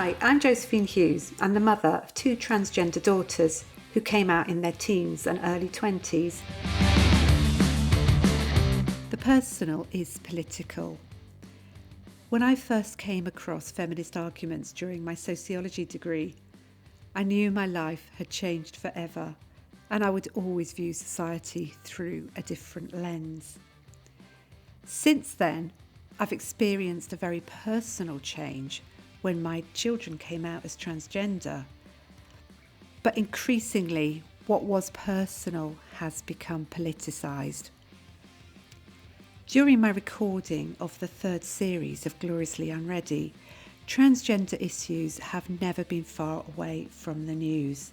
Hi, I'm Josephine Hughes. I'm the mother of two transgender daughters who came out in their teens and early 20s. The personal is political. When I first came across feminist arguments during my sociology degree, I knew my life had changed forever and I would always view society through a different lens. Since then, I've experienced a very personal change when my children came out as transgender. But increasingly, what was personal has become politicised. During my recording of the third series of Gloriously Unready, transgender issues have never been far away from the news.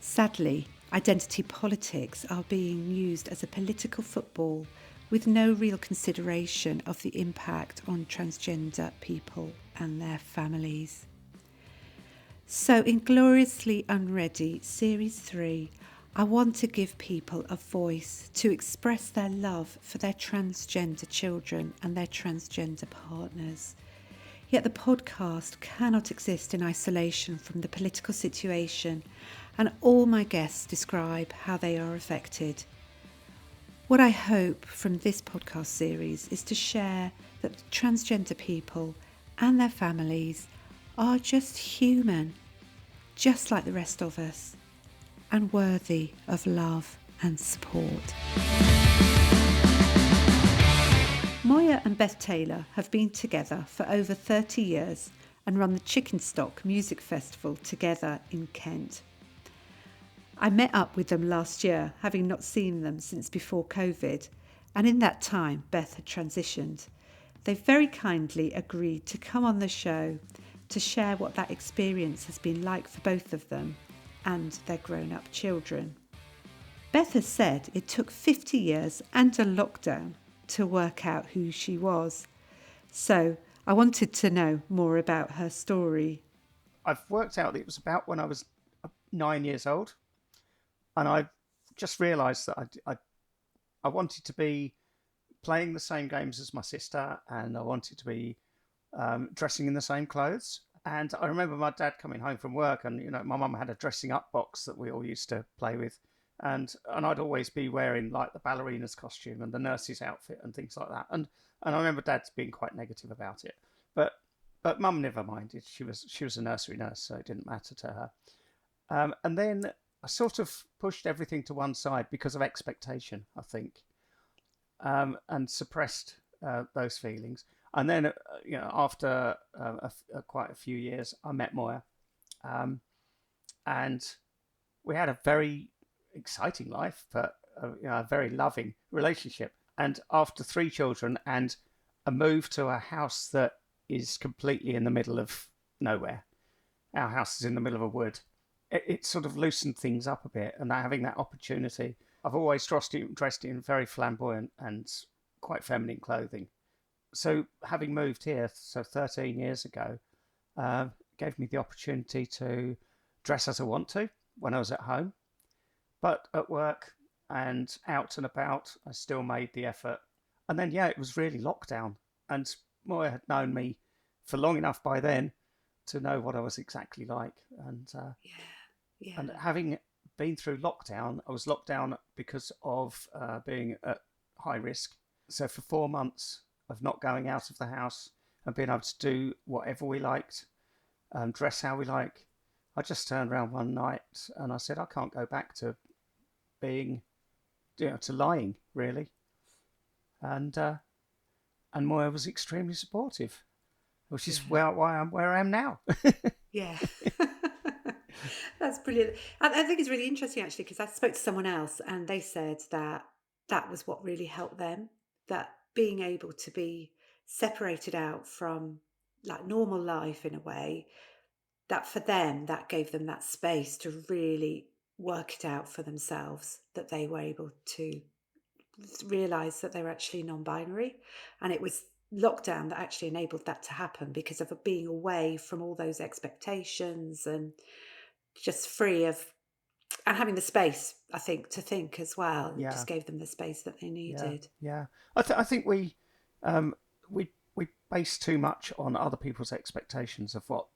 Sadly, identity politics are being used as a political football with no real consideration of the impact on transgender people and their families. So in Gloriously Unready, Series 3, I want to give people a voice to express their love for their transgender children and their transgender partners. Yet the podcast cannot exist in isolation from the political situation, and all my guests describe how they are affected. What I hope from this podcast series is to share that transgender people and their families are just human, just like the rest of us, and worthy of love and support. Moya and Beth Taylor have been together for over 30 years and run the Chicken Stock Music Festival together in Kent. I met up with them last year, having not seen them since before COVID, and in that time Beth had transitioned. They very kindly agreed to come on the show to share what that experience has been like for both of them and their grown-up children. Beth has said it took 50 years and a lockdown to work out who she was. So I wanted to know more about her story. I've worked out that it was about when I was 9 years old. And I just realised that I wanted to be playing the same games as my sister, and I wanted to be dressing in the same clothes. And I remember my dad coming home from work, and my mum had a dressing up box that we all used to play with, and I'd always be wearing like the ballerina's costume and the nurse's outfit and things like that. And I remember Dad's being quite negative about it, but Mum never minded. She was a nursery nurse, so it didn't matter to her. And then I sort of pushed everything to one side because of expectation, I think, and suppressed those feelings. And then, after quite a few years, I met Moya, and we had a very exciting life, but a very loving relationship. And after 3 children and a move to a house that is completely in the middle of nowhere, our house is in the middle of a wood. It sort of loosened things up a bit, and having that opportunity. I've always dressed in very flamboyant and quite feminine clothing. So having moved here, 13 years ago, gave me the opportunity to dress as I want to when I was at home. But at work and out and about, I still made the effort. And then, it was really lockdown. And Moya had known me for long enough by then to know what I was exactly like. And and having been through lockdown, I was locked down because of being at high risk. So for 4 months of not going out of the house and being able to do whatever we liked, dress how we like, I just turned around one night and I said, I can't go back to being, to lying, really. And Moya was extremely supportive, which is why I'm where I am now. Yeah. That's brilliant. I think it's really interesting, actually, because I spoke to someone else and they said that was what really helped them, that being able to be separated out from like normal life in a way, that for them, that gave them that space to really work it out for themselves, that they were able to realise that they were actually non-binary. And it was lockdown that actually enabled that to happen because of being away from all those expectations and just free of, and having the space, I think, to think as well. It just gave them the space that they needed. Yeah. I think we base too much on other people's expectations of what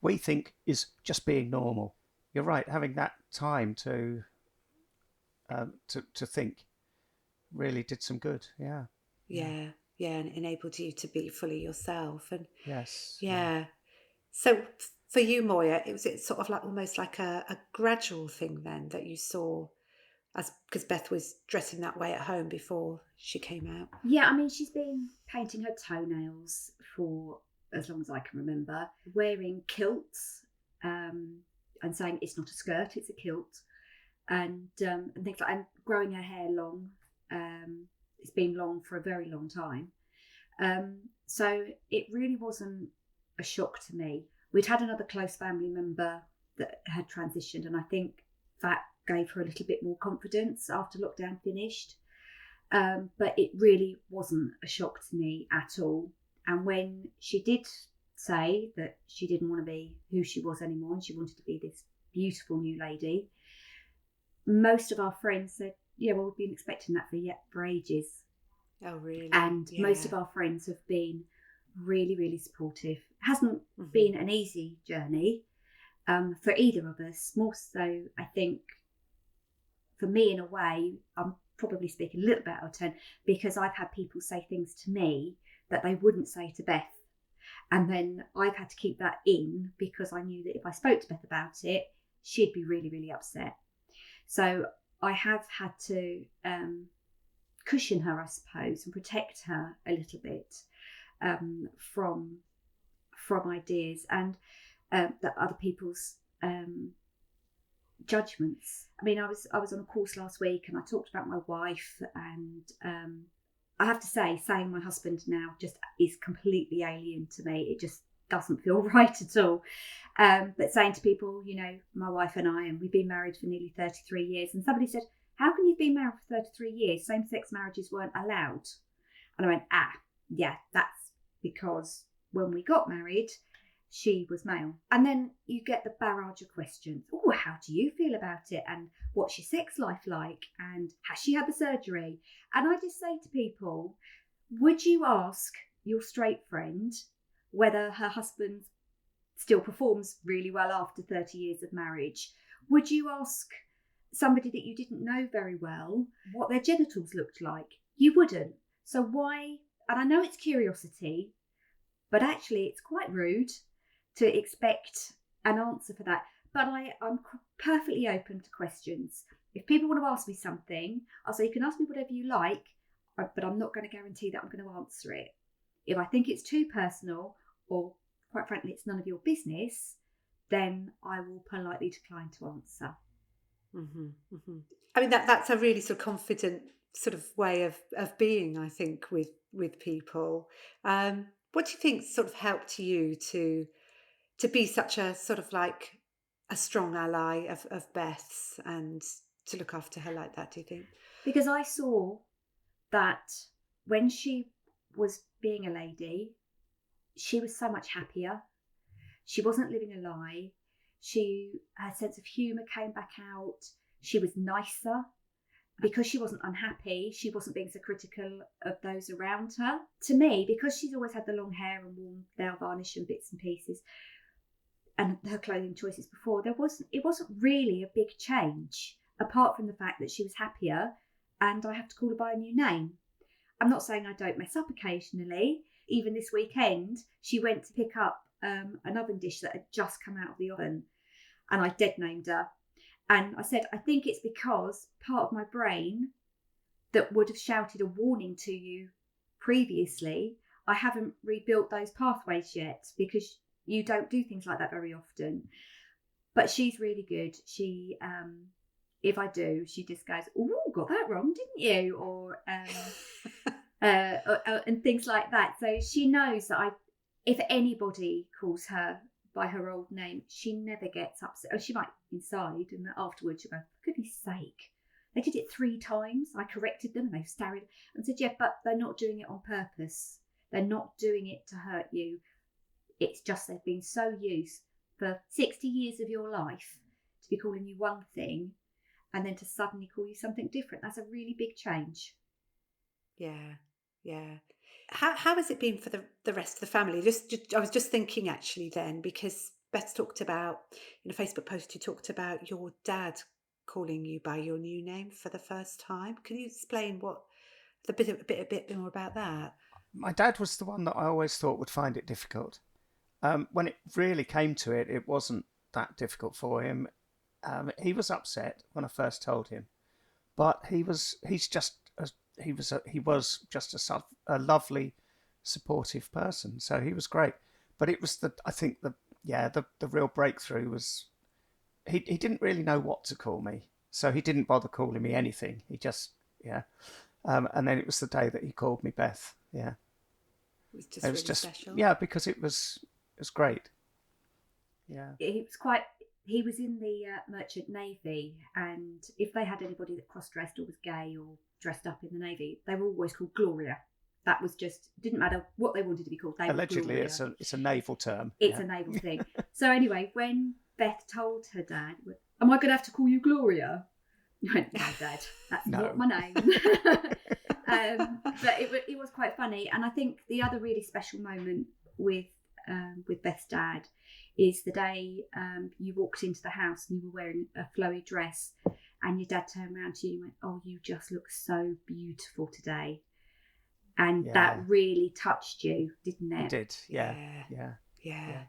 we think is just being normal. You're right, having that time to think really did some good. Yeah, yeah, Yeah, and enabled you to be fully yourself. And yes, yeah. yeah. So for you, Moya, was it sort of like almost like a gradual thing then that you saw, as because Beth was dressing that way at home before she came out? Yeah, I mean, she's been painting her toenails for as long as I can remember, wearing kilts, and saying it's not a skirt, it's a kilt, and things like, and growing her hair long. It's been long for a very long time. So it really wasn't a shock to me. We'd had another close family member that had transitioned, and I think that gave her a little bit more confidence after lockdown finished. But it really wasn't a shock to me at all. And when she did say that she didn't want to be who she was anymore and she wanted to be this beautiful new lady, most of our friends said, yeah, well, we've been expecting that for ages. Oh, really? And Yeah. most of our friends have been really, really supportive. It hasn't been an easy journey for either of us. More so, I think, for me, in a way, I'm probably speaking a little bit out of turn because I've had people say things to me that they wouldn't say to Beth. And then I've had to keep that in because I knew that if I spoke to Beth about it, she'd be really, really upset. So I have had to cushion her, I suppose, and protect her a little bit from ideas and that other people's judgments. I mean, I was on a course last week and I talked about my wife, and I have to say, saying my husband now just is completely alien to me. It just doesn't feel right at all. But saying to people, you know, my wife and I, and we've been married for nearly 33 years, and somebody said, how can you be married for 33 years? Same-sex marriages weren't allowed. And I went, yeah, that's because when we got married, she was male. And then you get the barrage of questions. Oh, how do you feel about it? And what's your sex life like? And has she had the surgery? And I just say to people, would you ask your straight friend whether her husband still performs really well after 30 years of marriage? Would you ask somebody that you didn't know very well what their genitals looked like? You wouldn't. So why? And I know it's curiosity, but actually it's quite rude to expect an answer for that. But I'm perfectly open to questions. If people want to ask me something, I'll say, you can ask me whatever you like, but I'm not going to guarantee that I'm going to answer it. If I think it's too personal, or quite frankly, it's none of your business, then I will politely decline to answer. I mean, that's a really sort of confident sort of way of being, I think, with people. What do you think sort of helped you to be such a sort of like a strong ally of Beth's and to look after her like that, do you think? Because I saw that when she was being a lady, she was so much happier. She wasn't living a lie. Her sense of humour came back out. She was nicer. Because she wasn't unhappy, she wasn't being so critical of those around her. To me, because she's always had the long hair and worn nail varnish and bits and pieces, and her clothing choices before, it wasn't really a big change, apart from the fact that she was happier and I have to call her by a new name. I'm not saying I don't mess up occasionally. Even this weekend, she went to pick up an oven dish that had just come out of the oven, and I dead named her. And I said, I think it's because part of my brain that would have shouted a warning to you previously, I haven't rebuilt those pathways yet, because you don't do things like that very often. But she's really good. She, if I do, she just goes, oh, got that wrong, didn't you? Or and things like that. So she knows that if anybody calls her by her old name, she never gets upset. Oh, she might inside, and afterwards she'll go, for goodness sake, they did it 3 times. I corrected them and they started and said, yeah, but they're not doing it on purpose. They're not doing it to hurt you. It's just they've been so used for 60 years of your life to be calling you one thing and then to suddenly call you something different. That's a really big change. Yeah. How has it been for the rest of the family? I was just thinking actually then, because Beth talked about, in a Facebook post, you talked about your dad calling you by your new name for the first time. Can you explain a bit more about that? My dad was the one that I always thought would find it difficult. When it really came to it, it wasn't that difficult for him. He was upset when I first told him, but he was just a lovely, supportive person. So he was great. But it was the real breakthrough was he didn't really know what to call me, so he didn't bother calling me anything. He just and then it was the day that he called me Beth. Yeah, It was just really special. Yeah, because it was great. Yeah, he was in the merchant navy, and if they had anybody that cross-dressed or was gay or dressed up in the navy, they were always called Gloria. That was just, didn't matter what they wanted to be called. They allegedly were Gloria. it's a naval term. It's a naval thing. So anyway, when Beth told her dad, "Am I going to have to call you Gloria?" He went, "No, Dad, that's not my name." But it was quite funny, and I think the other really special moment with Beth's dad is the day you walked into the house and you were wearing a flowy dress, and your dad turned around to you and went, "Oh, you just look so beautiful today." And that really touched you, didn't it? It did, yeah.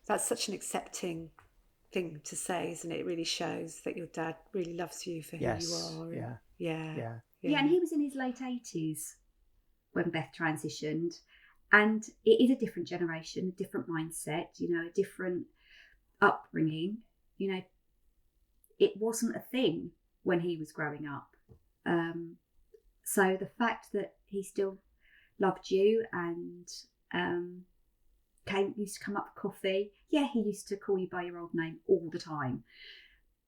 That's such an accepting thing to say, isn't it? It really shows that your dad really loves you for who you are. Yeah, and he was in his late 80s when Beth transitioned. And it is a different generation, a different mindset, a different upbringing. It wasn't a thing when he was growing up. So the fact that he still loved you and used to come up for coffee. Yeah, he used to call you by your old name all the time.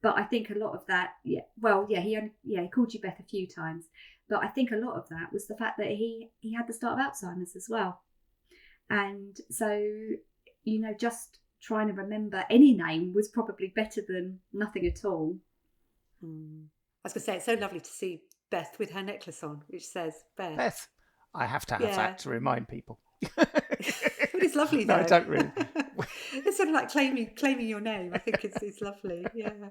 But I think a lot of that, he called you Beth a few times. But I think a lot of that was the fact that he had the start of Alzheimer's as well. And so, just trying to remember any name was probably better than nothing at all. I was going to say, it's so lovely to see Beth with her necklace on, which says Beth. Beth. I have to have that to remind people. But it's lovely, though. No, I don't really. It's sort of like claiming your name. I think it's lovely. Yeah.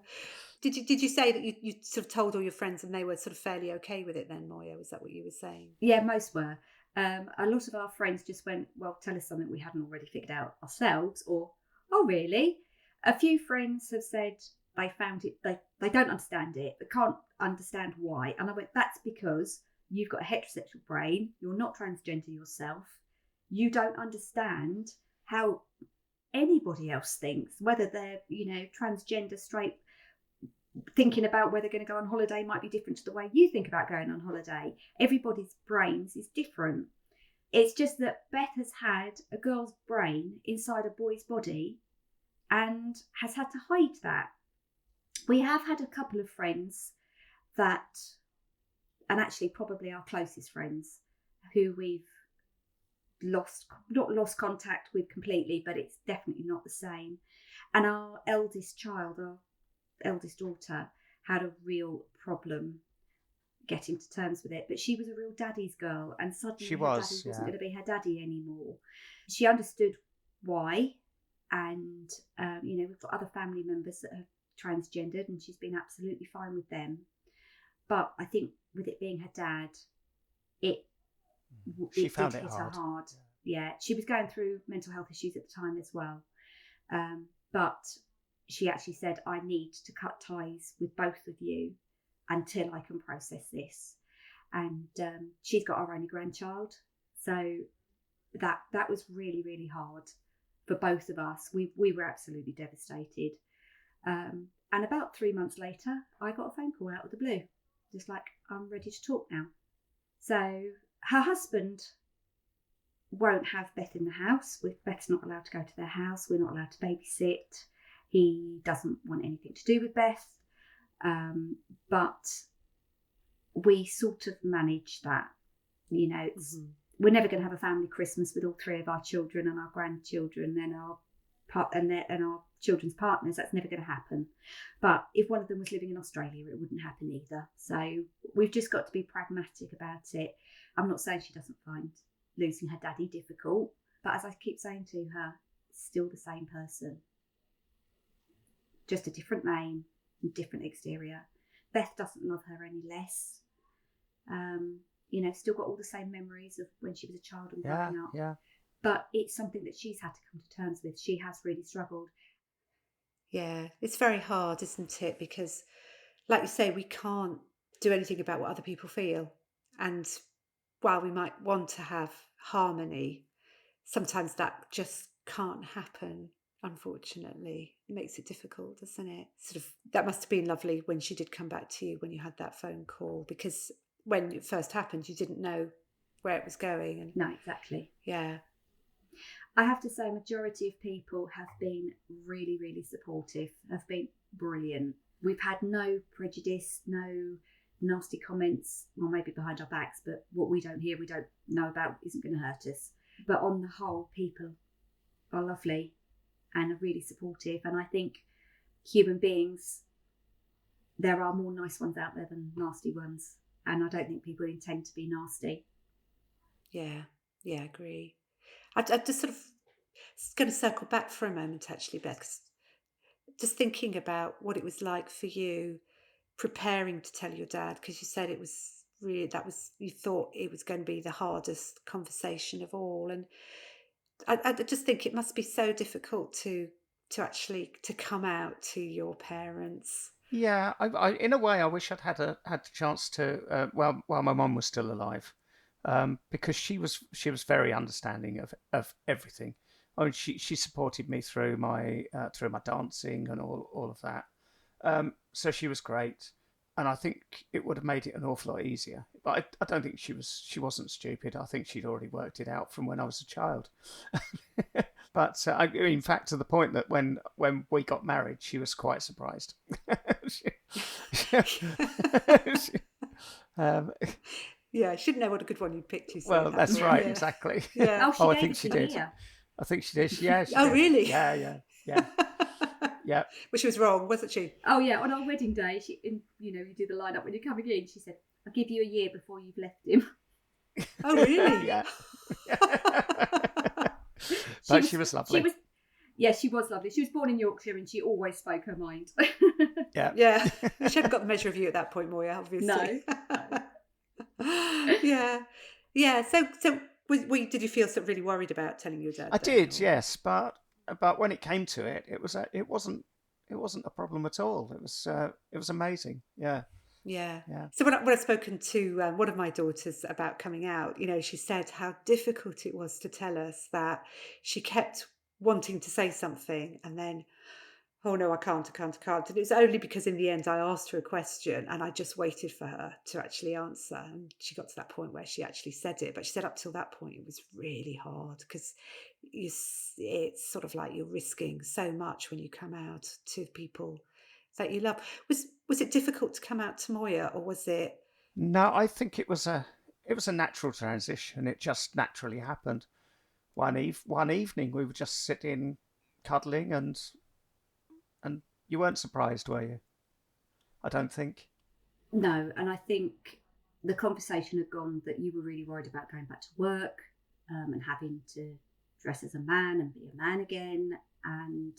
Did you say that you sort of told all your friends and they were sort of fairly okay with it then, Moya? Was that what you were saying? Yeah, most were. A lot of our friends just went, "Well, tell us something we hadn't already figured out ourselves," or, "Oh, really?" A few friends have said they found it, they don't understand it, they can't understand why. And I went, "That's because you've got a heterosexual brain, you're not transgender yourself, you don't understand how anybody else thinks, whether they're, transgender, straight, thinking about where they're going to go on holiday might be different to the way you think about going on holiday. Everybody's brains is different. It's just that Beth has had a girl's brain inside a boy's body and has had to hide that." We have had a couple of friends that, and actually probably our closest friends, who we've not lost contact with completely, but it's definitely not the same. And our eldest child, our eldest daughter, had a real problem getting to terms with it. But she was a real daddy's girl, and suddenly daddy wasn't going to be her daddy anymore. She understood why, and we've got other family members that have transgendered, and she's been absolutely fine with them. But I think with it being her dad, it did hit her hard. Yeah, she was going through mental health issues at the time as well. But she actually said, "I need to cut ties with both of you until I can process this." And she's got our only grandchild. So that was really, really hard for both of us. We were absolutely devastated. And about 3 months later, I got a phone call out of the blue, just like, "I'm ready to talk now." So her husband won't have Beth in the house. Beth's not allowed to go to their house. We're not allowed to babysit. He doesn't want anything to do with Beth. But we sort of manage that. We're never going to have a family Christmas with all three of our children and our grandchildren and our children's partners. That's never going to happen. But if one of them was living in Australia, it wouldn't happen either. So we've just got to be pragmatic about it. I'm not saying she doesn't find losing her daddy difficult, but as I keep saying to her, it's still the same person. just a different name and different exterior. Beth doesn't love her any less. Still got all the same memories of when she was a child and growing up. Yeah. But it's something that she's had to come to terms with. She has really struggled. Yeah, it's very hard, isn't it? Because, like you say, we can't do anything about what other people feel. And while we might want to have harmony, sometimes that just can't happen, unfortunately. It makes it difficult, doesn't it? That must have been lovely when she did come back to you, when you had that phone call, because when it first happened, you didn't know where it was going. And no, exactly. Yeah. I have to say, a majority of people have been really, really supportive, have been brilliant. We've had no prejudice, no nasty comments, well, maybe behind our backs, but what we don't hear, we don't know about, isn't going to hurt us. But on the whole, people are lovely and are really supportive. And I think human beings, there are more nice ones out there than nasty ones. And I don't think people intend to be nasty. Yeah, I agree. I just sort of going to circle back for a moment, actually, Beth, 'cause just thinking about what it was like for you preparing to tell your dad, because you said it was really, you thought it was going to be the hardest conversation of all. And I just think it must be so difficult to actually to come out to your parents. Yeah, I in a way, I wish I'd had the chance to while my mum was still alive, because she was very understanding of everything. I mean, she supported me through my dancing and all of that. So she was great, and I think it would have made it an awful lot easier. But I don't think she wasn't stupid. I think she'd already worked it out from when I was a child. But in fact, to the point that when we got married, she was quite surprised. Yeah, I should know what a good one you picked. You Well, that's right, yeah. exactly. Yeah. Oh, I think she did. I think she did. Yeah. She oh, did. really? Yeah. Yeah. Well, she was wrong, wasn't she? Oh, yeah. On our wedding day, you do the line-up when you're coming in. She said, "I'll give you a year before you've left him." Oh, really? Yeah. But she was lovely. She was lovely. She was born in Yorkshire and she always spoke her mind. Yeah. She hadn't got the measure of you at that point, Moya, obviously. No. Yeah. So did you feel sort of really worried about telling your dad? I did, yes, but when it came to it, it wasn't a problem at all. It was amazing. Yeah. So when I've spoken to one of my daughters about coming out, she said how difficult it was to tell us, that she kept wanting to say something and then, oh no, I can't. And it was only because in the end I asked her a question and I just waited for her to actually answer. And she got to that point where she actually said it. But she said up till that point it was really hard, because it's sort of like you're risking so much when you come out to people that you love. Was it difficult to come out to Moya, or was it? No, I think it was a natural transition. It just naturally happened. One evening we were just sitting, cuddling, and you weren't surprised, were you? I don't think. No, and I think the conversation had gone that you were really worried about going back to work, and having to dress as a man and be a man again, and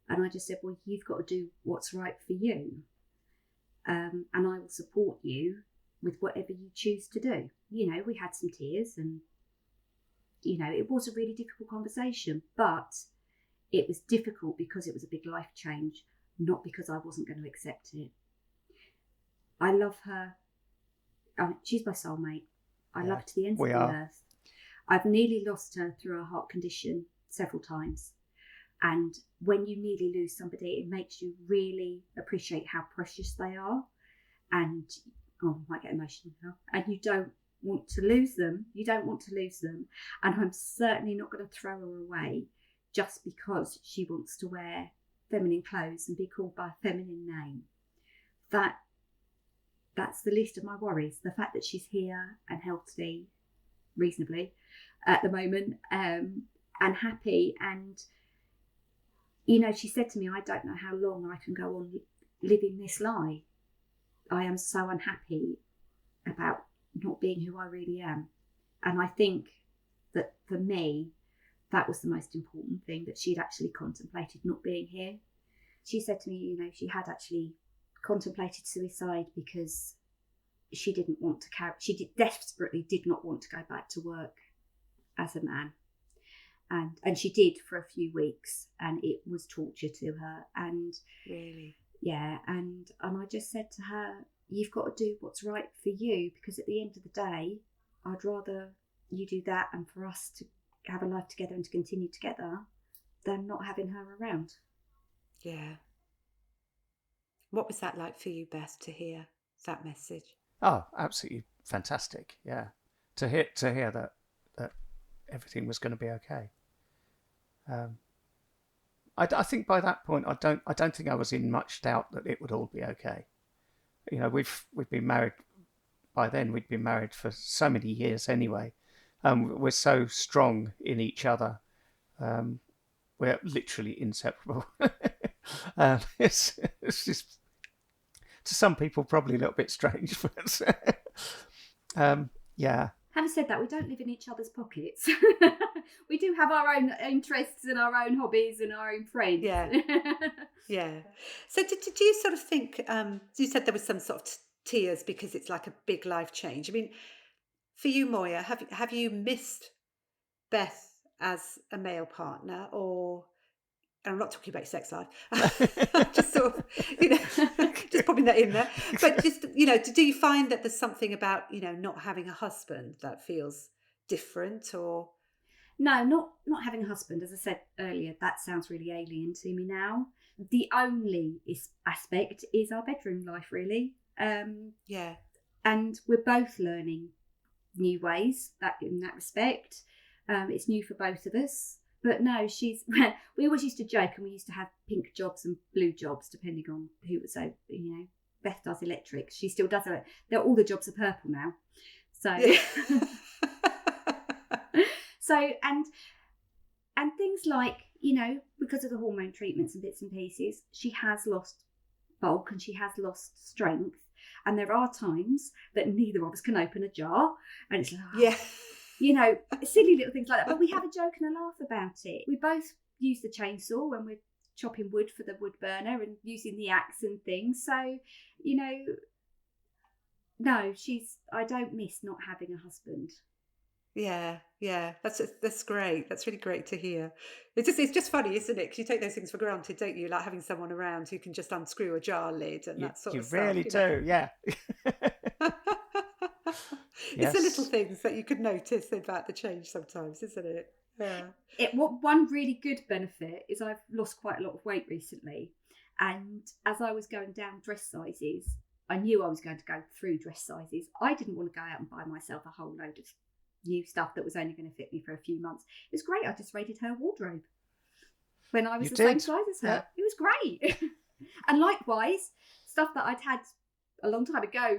I just said, well, you've got to do what's right for you, and I will support you with whatever you choose to do. We had some tears, and it was a really difficult conversation, but it was difficult because it was a big life change, not because I wasn't going to accept it. I love her. She's my soulmate. I love her to the ends of the earth. I've nearly lost her through a heart condition several times. And when you nearly lose somebody, it makes you really appreciate how precious they are. And, I might get emotional now. And you don't want to lose them. And I'm certainly not going to throw her away just because she wants to wear feminine clothes and be called by a feminine name. That's the least of my worries. The fact that she's here and healthy, reasonably, at the moment, and happy. And, she said to me, I don't know how long I can go on living this lie. I am so unhappy about not being who I really am. And I think that for me, that was the most important thing, that she'd actually contemplated not being here. she said to me, you know, she had actually contemplated suicide because she didn't want to desperately did not want to go back to work as a man. And she did for a few weeks, and it was torture to her. And really, yeah, and I just said to her, you've got to do what's right for you, because at the end of the day, I'd rather you do that and for us to have a life together and to continue together than not having her around. Yeah. What was that like for you, Beth, to hear that message? Oh, absolutely fantastic! Yeah, to hear that everything was going to be okay. I think by that point, I don't think I was in much doubt that it would all be okay. You know, we've been married by then. We'd been married for so many years anyway. We're so strong in each other. We're literally inseparable. It's just, to some people, probably a little bit strange, but yeah. Having said that, we don't live in each other's pockets. We do have our own interests and our own hobbies and our own friends. Yeah. Yeah. So did you sort of think, you said there was some sort of tears because it's like a big life change. I mean, for you, Moya, have you missed Beth as a male partner, or, and I'm not talking about your sex life, just sort of, just popping that in there. But just, do you find that there's something about, not having a husband that feels different, or? No, not having a husband. As I said earlier, that sounds really alien to me now. The only aspect is our bedroom life, really. Yeah. And we're both learning new ways in that respect. It's new for both of us. But no, we always used to joke, and we used to have pink jobs and blue jobs depending on who was. So, Beth does electric. She still does it. All the jobs are purple now. So, yeah. So, and things like, because of the hormone treatments and bits and pieces, she has lost bulk and she has lost strength. And there are times that neither of us can open a jar. And it's like, yeah. Silly little things like that. But we have a joke and a laugh about it. We both use the chainsaw when we're chopping wood for the wood burner and using the axe and things. So, no, I don't miss not having a husband. Yeah, that's great. That's really great to hear. It's just funny, isn't it? Because you take those things for granted, don't you? Like having someone around who can just unscrew a jar lid and that sort of stuff. You really do, yeah. It's the little things that you could notice about the change sometimes, isn't it? Yeah. One really good benefit is I've lost quite a lot of weight recently, and as I was going down dress sizes, I knew I was going to go through dress sizes. I didn't want to go out and buy myself a whole load of new stuff that was only going to fit me for a few months. It was great. I just raided her wardrobe when I was same size as her. Yeah. It was great. And likewise, stuff that I'd had a long time ago,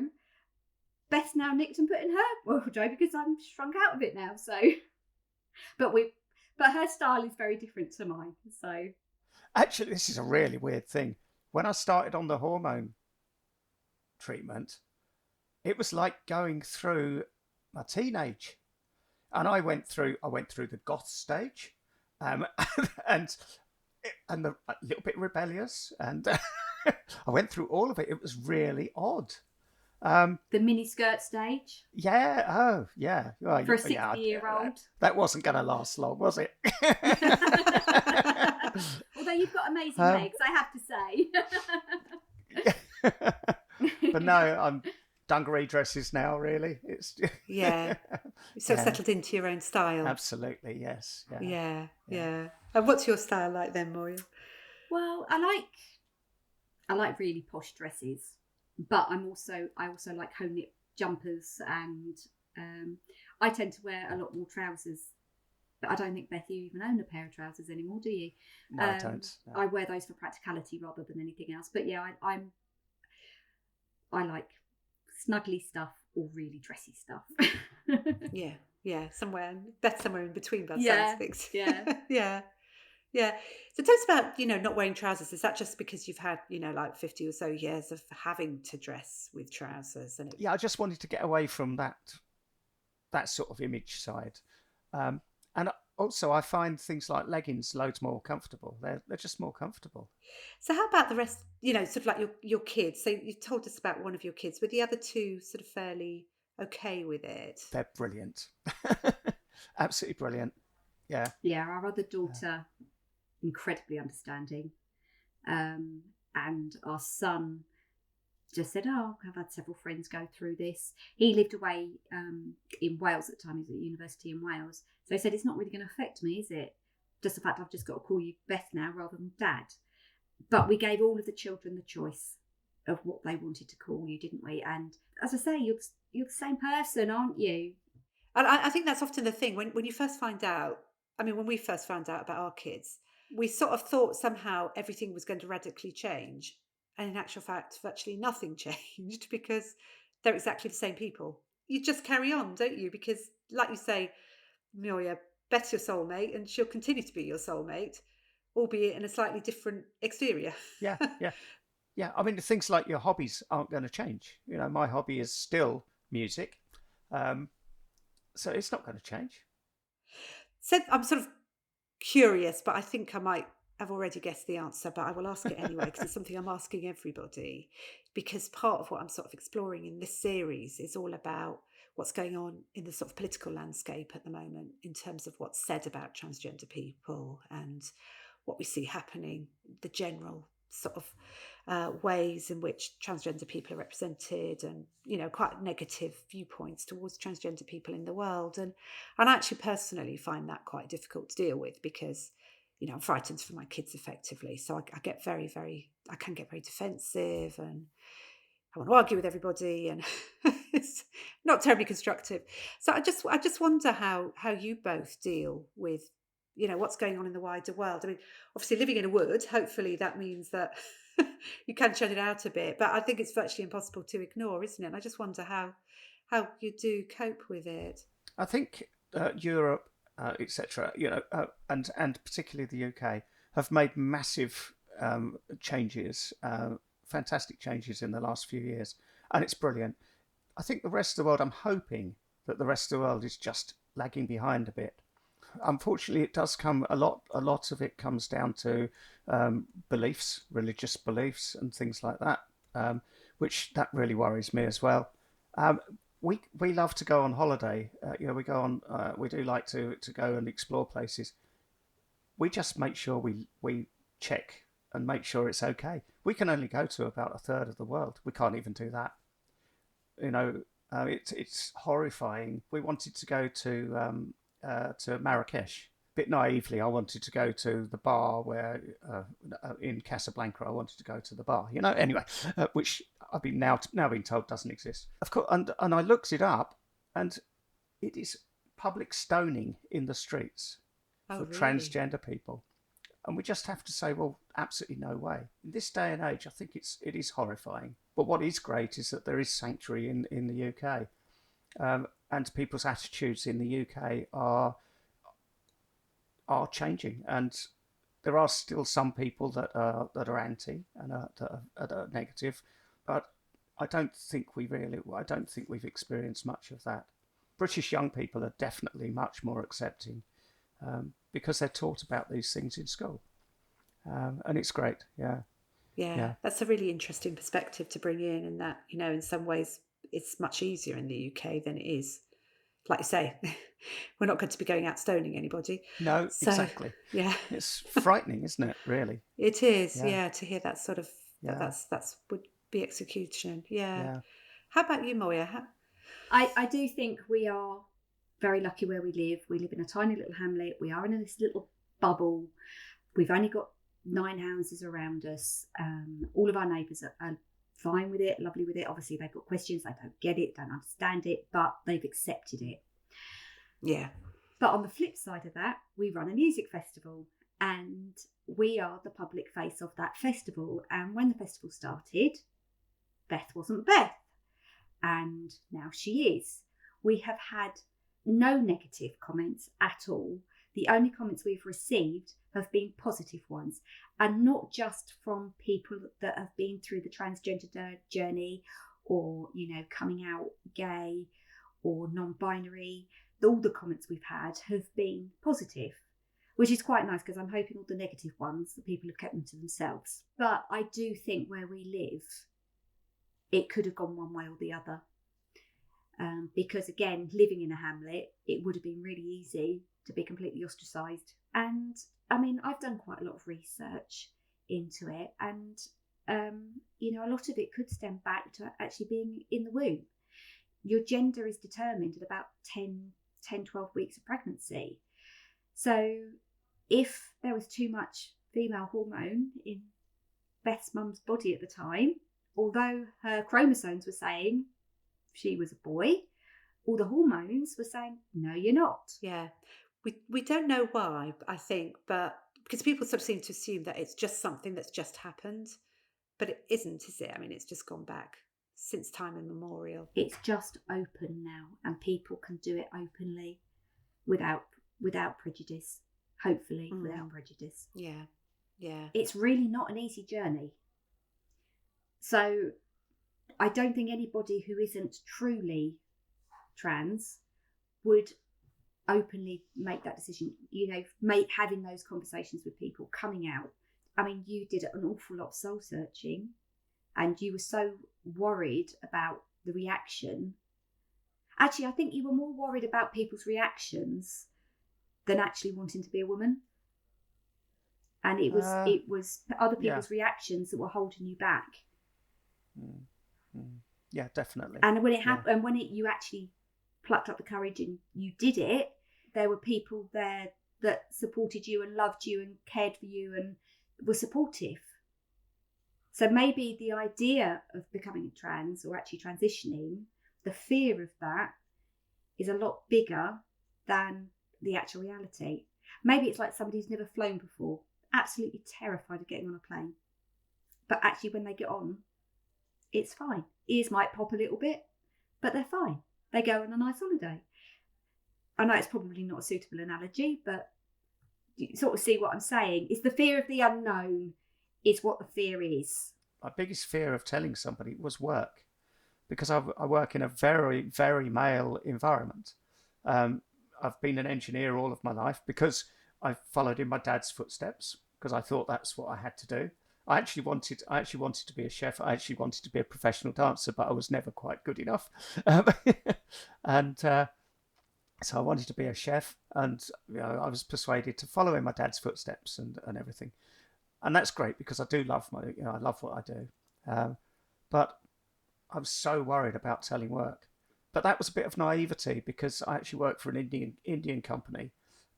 Beth's now nicked and put in her wardrobe because I'm shrunk out of it now. So, but her style is very different to mine. So, actually, this is a really weird thing. When I started on the hormone treatment, it was like going through my teenage. And I went through the goth stage, and a little bit rebellious, and I went through all of it. It was really odd. The mini skirt stage. Yeah. Oh, yeah. Well, for a 60-year-old. That wasn't going to last long, was it? Although you've got amazing legs, I have to say. But no, I'm dungaree dresses now, really. It's yeah. So settled into your own style. Absolutely, yes. Yeah. And what's your style like then, Moya? Well, I like really posh dresses, but I also like home knit jumpers, and I tend to wear a lot more trousers. But I don't think, Beth, you even own a pair of trousers anymore, do you? No, I don't. No. I wear those for practicality rather than anything else. But yeah, I like snuggly stuff or really dressy stuff. yeah, somewhere in between, by the sounds of things. Yeah. So tell us about, not wearing trousers. Is that just because you've had, like 50 or so years of having to dress with trousers? Yeah, I just wanted to get away from that sort of image side. And also, I find things like leggings loads more comfortable. They're just more comfortable. So how about the rest, sort of like your kids? So you told us about one of your kids. Were the other two sort of fairly okay with it? They're brilliant. Absolutely brilliant. Yeah. Yeah, our other daughter, incredibly understanding. And our son just said, oh, I've had several friends go through this. He lived away in Wales at the time. He was at university in Wales. So he said, it's not really going to affect me, is it? Just the fact I've just got to call you Beth now rather than Dad. But we gave all of the children the choice of what they wanted to call you, didn't we? And as I say, you're the same person, aren't you? And I think that's often the thing when you first find out. I mean, when we first found out about our kids, we sort of thought somehow everything was going to radically change. And in actual fact, virtually nothing changed because they're exactly the same people. You just carry on, don't you? Because, like you say, Moya, Beth's your soulmate and she'll continue to be your soulmate, albeit in a slightly different exterior. Yeah, yeah. Yeah, I mean, things like your hobbies aren't going to change. My hobby is still music. So it's not going to change. So I'm sort of curious, but I think I might have already guessed the answer, but I will ask it anyway because it's something I'm asking everybody. Because part of what I'm sort of exploring in this series is all about what's going on in the sort of political landscape at the moment in terms of what's said about transgender people and what we see happening, the general sort of ways in which transgender people are represented and quite negative viewpoints towards transgender people in the world, and I actually personally find that quite difficult to deal with because I'm frightened for my kids effectively, so I get I can get very defensive and I want to argue with everybody and it's not terribly constructive. So I just wonder how you both deal with what's going on in the wider world. I mean, obviously living in a wood, hopefully that means that you can shut it out a bit, but I think it's virtually impossible to ignore, isn't it? And I just wonder how you do cope with it. I think Europe, etc., and particularly the UK, have made massive changes, fantastic changes in the last few years, and it's brilliant. I think the rest of the world, I'm hoping that the rest of the world is just lagging behind a bit. Unfortunately, it does come a lot of it comes down to beliefs, religious beliefs and things like that, which that really worries me as well. We love to go on holiday. We go on. We do like to go and explore places. We just make sure we check and make sure it's okay. We can only go to about a third of the world. We can't even do that. It's horrifying. We wanted to go to Marrakesh. A bit naively, I wanted to go to the bar where in Casablanca. I wanted to go to the bar. Anyway, which I've been now been told doesn't exist. Of course, and I looked it up, and it is public stoning in the streets for really? transgender people. And we just have to say, well, absolutely no way. In this day and age, I think it is horrifying. But what is great is that there is sanctuary in the UK. And people's attitudes in the UK are changing, and there are still some people that are anti and that are negative, but I don't think we've experienced much of that. British young people are definitely much more accepting because they're taught about these things in school, and it's great. Yeah, that's a really interesting perspective to bring in, and that in some ways it's much easier in the UK than it is. Like you say, we're not going to be going out stoning anybody. No, So, exactly. Yeah, It's frightening, isn't it? Really. it is. Yeah, to hear that sort of Yeah. that's would be execution. Yeah. Yeah. How about you, Moya? I do think we are very lucky where we live. We live in a tiny little hamlet. We are in this little bubble. We've only got 9 houses around us. All of our neighbours are fine with it, lovely with it. Obviously, they've got questions, they don't get it, don't understand it, but they've accepted it. Yeah. But on the flip side of that, we run a music festival and we are the public face of that festival. And when the festival started, Beth wasn't Beth. And now she is. We have had no negative comments at all. The only comments we've received have been positive ones, and not just from people that have been through the transgender journey or, coming out gay or non-binary. all the comments we've had have been positive, which is quite nice, because I'm hoping all the negative ones that people have kept them to themselves. But I do think where we live, it could have gone one way or the other. Because again, living in a hamlet, it would have been really easy to be completely ostracised. And I mean, I've done quite a lot of research into it, and a lot of it could stem back to actually being in the womb. Your gender is determined at about 12 weeks of pregnancy. So if there was too much female hormone in Beth's mum's body at the time, although her chromosomes were saying she was a boy, all the hormones were saying, no, you're not. Yeah. We don't know why, I think, but because people sort of seem to assume that it's just something that's just happened, but it isn't, is it? I mean, it's just gone back since time immemorial. It's just open now, and people can do it openly without prejudice, hopefully without prejudice. Yeah. It's really not an easy journey. So I don't think anybody who isn't truly trans would openly make that decision, having those conversations with people, coming out. I mean, you did an awful lot of soul searching, and you were so worried about the reaction. Actually, I think you were more worried about people's reactions than actually wanting to be a woman. And it was other people's reactions that were holding you back. Yeah, definitely. And when it happened, and when you actually plucked up the courage and you did it, there were people there that supported you and loved you and cared for you and were supportive. So maybe the idea of becoming trans or actually transitioning, the fear of that is a lot bigger than the actual reality. Maybe it's like somebody who's never flown before, absolutely terrified of getting on a plane. But actually when they get on, it's fine. Ears might pop a little bit, but they're fine. They go on a nice holiday. I know it's probably not a suitable analogy, but you sort of see what I'm saying. It's the fear of the unknown is what the fear is. My biggest fear of telling somebody was work, because I work in a very, very male environment. I've been an engineer all of my life because I followed in my dad's footsteps, because I thought that's what I had to do. I actually wanted to be a chef. I actually wanted to be a professional dancer, but I was never quite good enough. So I wanted to be a chef, and I was persuaded to follow in my dad's footsteps and everything. And that's great, because I do love I love what I do. But I was so worried about telling work. But that was a bit of naivety, because I actually work for an Indian company,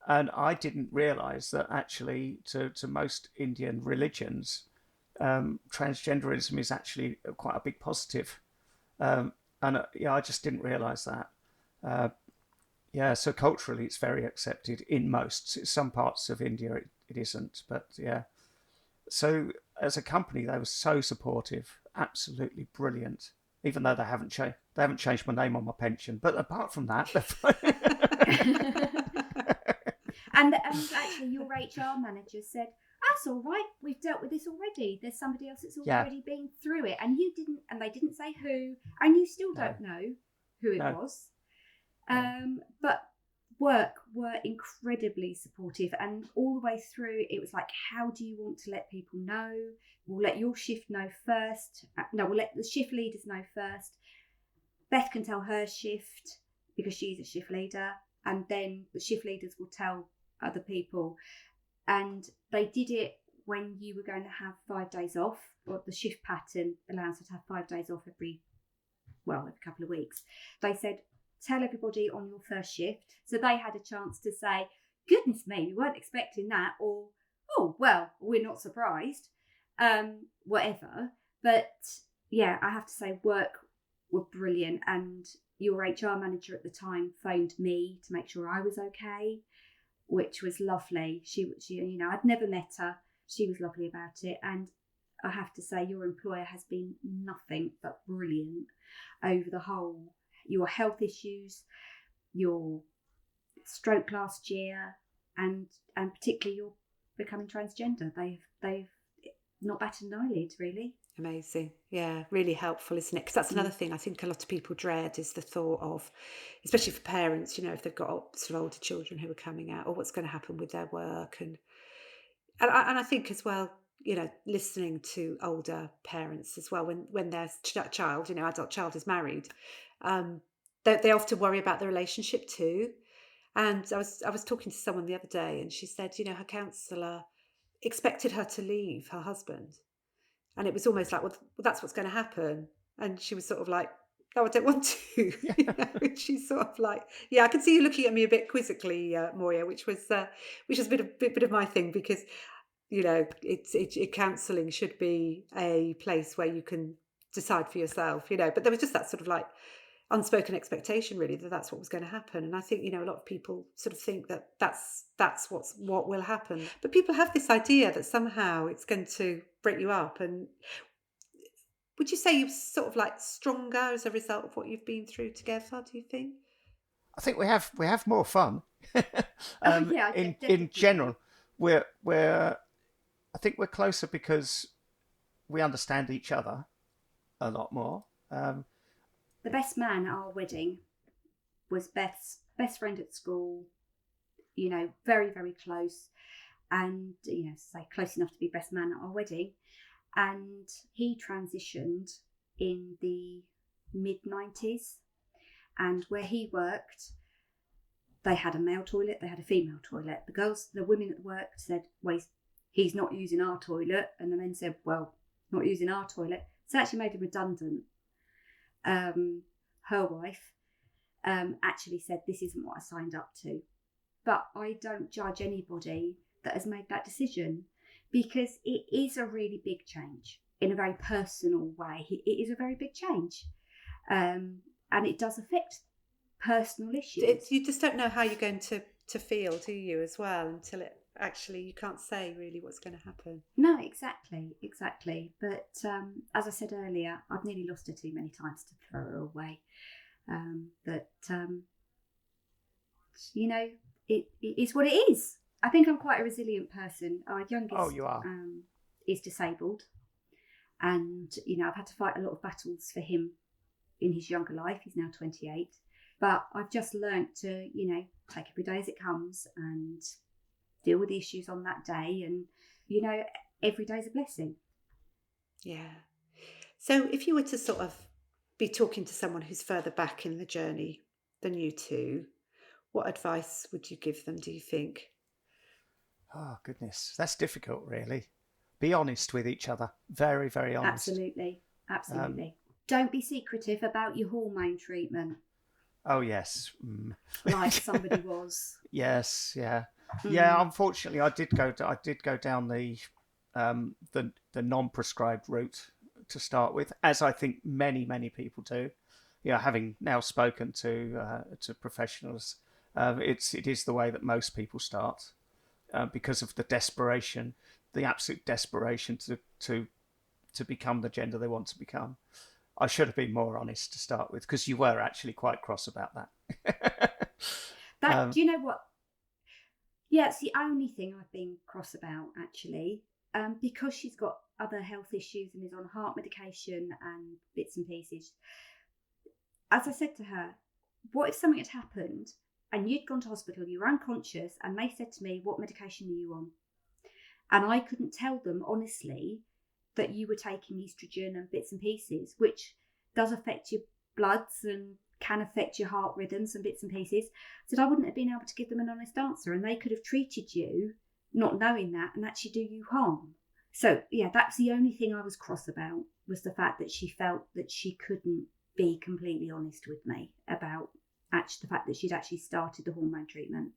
and I didn't realise that actually to most Indian religions, transgenderism is actually quite a big positive. I just didn't realise that. So culturally it's very accepted in some parts of India it isn't, but yeah. So as a company, they were so supportive, absolutely brilliant. Even though they haven't changed my name on my pension, but apart from that, they're fine. and actually, your HR manager said, "That's all right. We've dealt with this already. There's somebody else that's already been through it, and they didn't say who, and you still don't know who it was." But work were incredibly supportive, and all the way through it was like, how do you want to let people know? We'll let your shift know first. No, we'll let the shift leaders know first. Beth can tell her shift because she's a shift leader, and then the shift leaders will tell other people. And they did it when you were going to have 5 days off, or the shift pattern allows her to have 5 days off every couple of weeks. They said, tell everybody on your first shift. So they had a chance to say, goodness me, we weren't expecting that, or, oh, well, we're not surprised, whatever. But yeah, I have to say work were brilliant. And your HR manager at the time phoned me to make sure I was okay, which was lovely. She I'd never met her. She was lovely about it. And I have to say your employer has been nothing but brilliant over the whole. Your health issues, your stroke last year, and particularly your becoming transgender. not batted an eyelid, really. Amazing. Yeah, really helpful, isn't it? Because that's another thing I think a lot of people dread is the thought of, especially for parents, if they've got sort of older children who are coming out, or what's going to happen with their work. And I think as well, listening to older parents as well, when their child, adult child is married, they often worry about the relationship too. And I was talking to someone the other day, and she said, her counsellor expected her to leave her husband. And it was almost like, well, that's what's going to happen. And she was sort of like, no, I don't want to. And she's sort of like, yeah, I can see you looking at me a bit quizzically, Moya, which was a bit of my thing, because counselling should be a place where you can decide for yourself, but there was just that sort of like unspoken expectation, really, that that's what was going to happen. And I think a lot of people sort of think that that's what will happen, but people have this idea that somehow it's going to break you up. And would you say you're sort of like stronger as a result of what you've been through together, do you think? I think we have more fun. In general, we're I think we're closer because we understand each other a lot more. The best man at our wedding was Beth's best friend at school, very, very close. And, say close enough to be best man at our wedding. And he transitioned in the mid-90s. And where he worked, they had a male toilet, they had a female toilet. The women that worked said, well, he's not using our toilet. And the men said, well, not using our toilet. So it actually made him redundant. Her wife actually said, this isn't what I signed up to. But I don't judge anybody that has made that decision, because it is a really big change in a very personal way. It is a very big change. And it does affect personal issues. You just don't know how you're going to feel, do you, as well, until it actually, you can't say really what's going to happen. No, exactly. But as I said earlier, I've nearly lost her too many times to throw her away. It is what it is. I think I'm quite a resilient person. Our youngest you are. Is disabled. And, I've had to fight a lot of battles for him in his younger life. He's now 28. But I've just learnt to, take every day as it comes and deal with the issues on that day. And, every day's a blessing. Yeah. So if you were to sort of be talking to someone who's further back in the journey than you two, what advice would you give them, do you think? Oh, goodness. That's difficult, really. Be honest with each other. Very, very honest. Absolutely. Don't be secretive about your hormone treatment. Oh, yes. Like somebody was. Yes, yeah. Yeah, unfortunately, I did go down the non-prescribed route to start with, as I think many people do. Having now spoken to professionals, it is the way that most people start, because of the desperation, the absolute desperation to become the gender they want to become. I should have been more honest to start with, because you were actually quite cross about that. Do you know what? Yeah, it's the only thing I've been cross about, actually, because she's got other health issues and is on heart medication and bits and pieces. As I said to her, what if something had happened and you'd gone to hospital, you were unconscious, and they said to me, what medication are you on? And I couldn't tell them honestly that you were taking estrogen and bits and pieces, which does affect your bloods and can affect your heart rhythms and bits and pieces. So I wouldn't have been able to give them an honest answer, and they could have treated you not knowing that and actually do you harm. So yeah, that's the only thing I was cross about, was the fact that she felt that she couldn't be completely honest with me about the fact that she'd actually started the hormone treatment.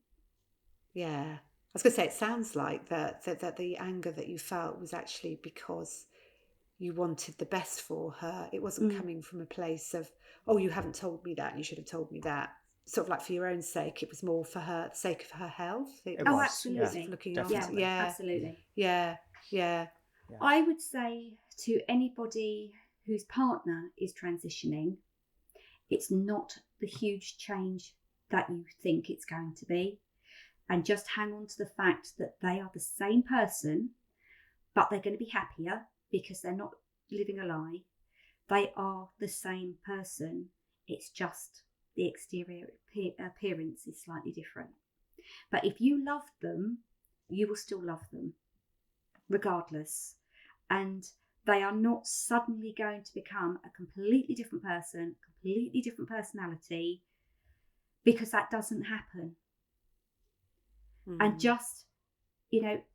Yeah. I was going to say, it sounds like that the anger that you felt was actually because you wanted the best for her. It wasn't coming from a place of, oh, you haven't told me that, you should have told me that. Sort of like for your own sake. It was more for the sake of her health. Absolutely. Looking after. Yeah, absolutely. Yeah. I would say to anybody whose partner is transitioning, it's not the huge change that you think it's going to be. And just hang on to the fact that they are the same person but they're going to be happier because they're not living a lie. They are the same person. It's just the exterior appearance is slightly different. But if you love them, you will still love them regardless. And they are not suddenly going to become a completely different person, completely different personality, because that doesn't happen. And just,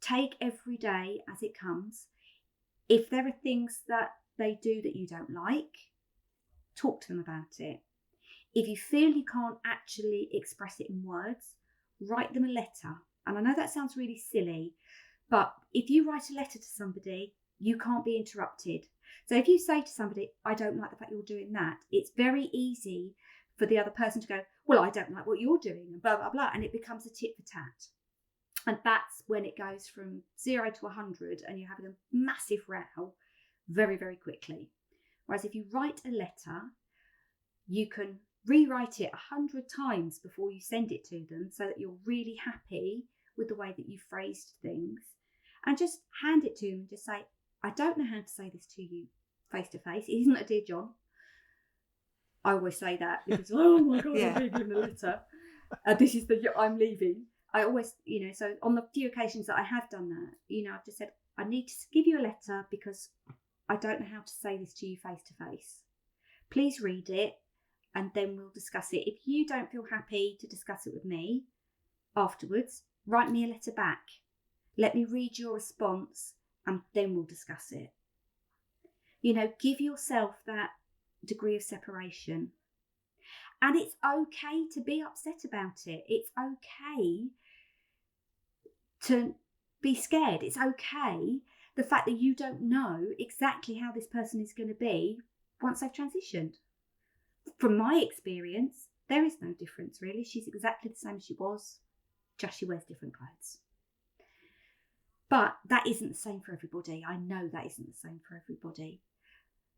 take every day as it comes. If there are things that they do that you don't like, talk to them about it. If you feel you can't actually express it in words, write them a letter. And I know that sounds really silly, but if you write a letter to somebody, you can't be interrupted. So if you say to somebody, I don't like the fact you're doing that, it's very easy for the other person to go, well, I don't like what you're doing, and blah, blah, blah. And it becomes a tit for tat. And that's when it goes from 0 to 100 and you're having a massive row very, very quickly. Whereas if you write a letter, you can rewrite it 100 times before you send it to them so that you're really happy with the way that you phrased things, and just hand it to them and just say, I don't know how to say this to you face to face. It isn't a dear John. I always say that because, oh my God, I'm leaving the letter. This is I'm leaving. I always, so on the few occasions that I have done that, I've just said, I need to give you a letter because I don't know how to say this to you face to face. Please read it and then we'll discuss it. If you don't feel happy to discuss it with me afterwards, write me a letter back. Let me read your response and then we'll discuss it. Give yourself that degree of separation. And it's okay to be upset about it. It's okay to be scared. It's okay the fact that you don't know exactly how this person is going to be once they've transitioned. From my experience, there is no difference really. She's exactly the same as she was, just she wears different clothes. But that isn't the same for everybody. I know that isn't the same for everybody.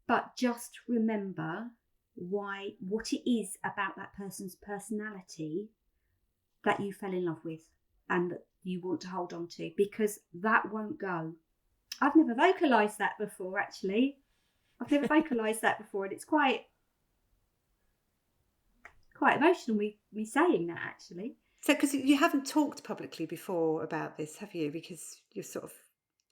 But just remember what it is about that person's personality that you fell in love with and that you want to hold on to, because that won't go. I've never vocalised that before, actually. And it's quite emotional, me saying that, actually. So, because you haven't talked publicly before about this, have you? Because you're sort of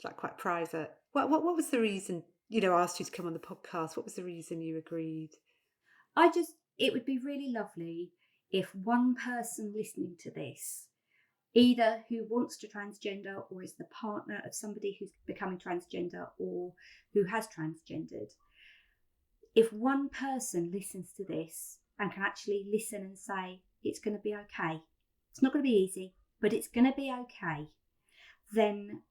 like quite private. What was the reason, asked you to come on the podcast? What was the reason you agreed? It would be really lovely if one person listening to this, either who wants to transgender or is the partner of somebody who's becoming transgender or who has transgendered, if one person listens to this and can actually listen and say, it's going to be okay. It's not going to be easy, but it's going to be okay. Then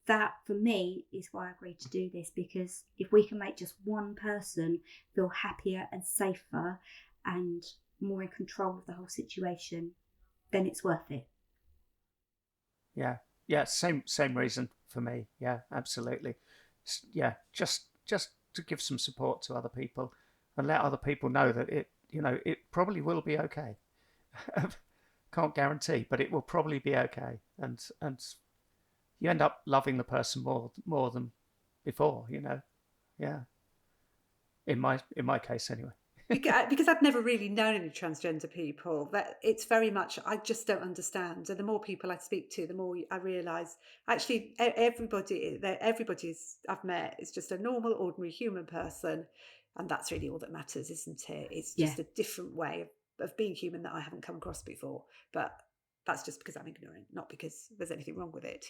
that, for me, is why I agreed to do this, because if we can make just one person feel happier and safer and more in control of the whole situation, then it's worth it. Yeah, same reason for me. Yeah, absolutely. Yeah, just to give some support to other people and let other people know that it probably will be okay. Can't guarantee, but it will probably be okay, and you end up loving the person more than before, Yeah. In my case, anyway. Because I'd never really known any transgender people. That it's very much, I just don't understand. And the more people I speak to, the more I realise actually everybody I've met is just a normal, ordinary human person, and that's really all that matters, isn't it? It's just a different way of being human that I haven't come across before. But that's just because I'm ignorant, not because there's anything wrong with it,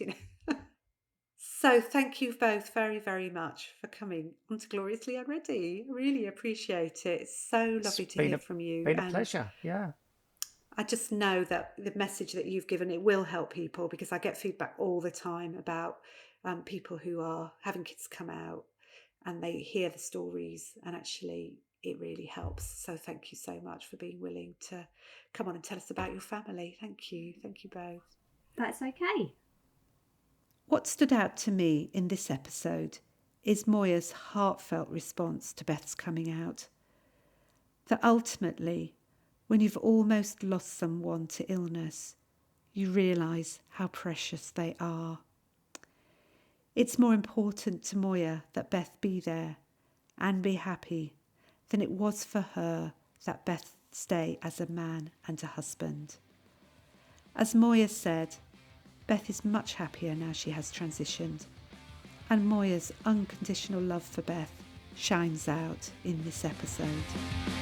So thank you both very, very much for coming onto Gloriously Unready. Really appreciate it. It's so lovely to hear from you. It's been a pleasure, yeah. I just know that the message that you've given, it will help people, because I get feedback all the time about people who are having kids come out and they hear the stories, and actually it really helps. So thank you so much for being willing to come on and tell us about your family. Thank you. Thank you both. That's okay. What stood out to me in this episode is Moya's heartfelt response to Beth's coming out. That ultimately, when you've almost lost someone to illness, you realise how precious they are. It's more important to Moya that Beth be there and be happy than it was for her that Beth stay as a man and a husband. As Moya said, Beth is much happier now she has transitioned, and Moya's unconditional love for Beth shines out in this episode.